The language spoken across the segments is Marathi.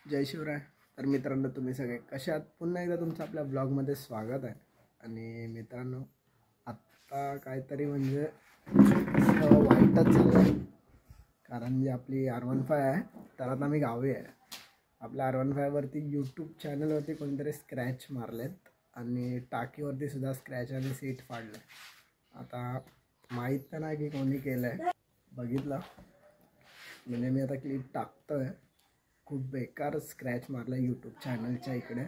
जय शिवराय. तर मित्रांनो, तुम्ही सगळे कशा आहात? पुन्हा एकदा तुमचं आपल्या ब्लॉगमध्ये स्वागत आहे. आणि मित्रांनो, आत्ता काहीतरी म्हणजे वाईटच झालं आहे. कारण जी आपली R15 आहे तर आता मी गावी आहे. आपल्या R15वरती यूट्यूब चॅनलवरती कोणतरी स्क्रॅच मारलेत आणि टाकीवरती सुद्धा स्क्रॅच आणि सीट फाडलं. आता माहीत तर नाही की कोणी केलं आहे. बघितलं म्हणजे मी आता क्लिप टाकतो आहे. खूप बेकार स्क्रॅच मारला यूट्यूब चॅनलच्या इकडे.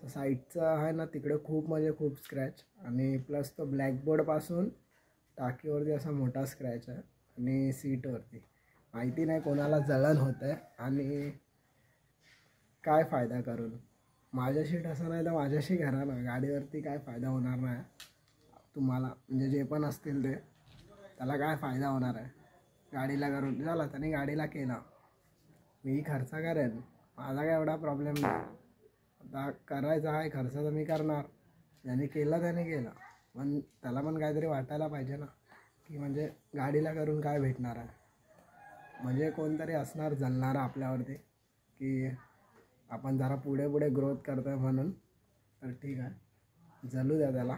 साईडचा आहे ना, तिकडे खूप म्हणजे खूप स्क्रॅच आणि प्लस तो ब्लॅकबोर्डपासून टाकीवरती असा मोठा स्क्रॅच आहे आणि सीटवरती माहिती नाही कोणाला जळण होतं आहे. आणि काय फायदा करून माझ्याशी असं नाही तर माझ्याशी घरा ना, गाडीवरती काय फायदा होणार नाही तुम्हाला. म्हणजे जे पण असतील ते त्याला काय फायदा होणार आहे. गाडीला करून झाला त्याने गाडीला केला, मी खर्च करेन, माझा काय एवढा प्रॉब्लेम नाही. आता करायचा आहे खर्च तर मी करणार. ज्याने केला त्याने केला, पण त्याला पण काहीतरी वाटायला पाहिजे ना की म्हणजे गाडीला करून काय भेटणार आहे. म्हणजे कोणतरी असणार जळणारा आपल्यावरती की आपण जरा पुढे पुढे ग्रोथ करतो आहे म्हणून. तर ठीक आहे, जळू द्या त्याला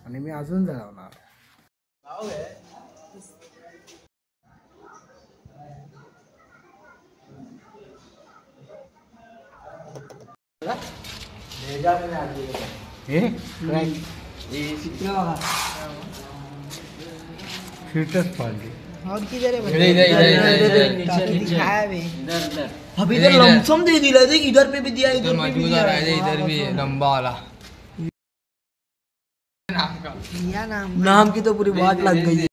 आणि मी अजून जळवणार. फिटच पाडली. और किधर है अभी इधर लमसम दे दिला, देख इधर पे भी दिया, इधर पे भी दिया, इधर भी लंबा वाला नाम की तो पूरी वाट लग गई है.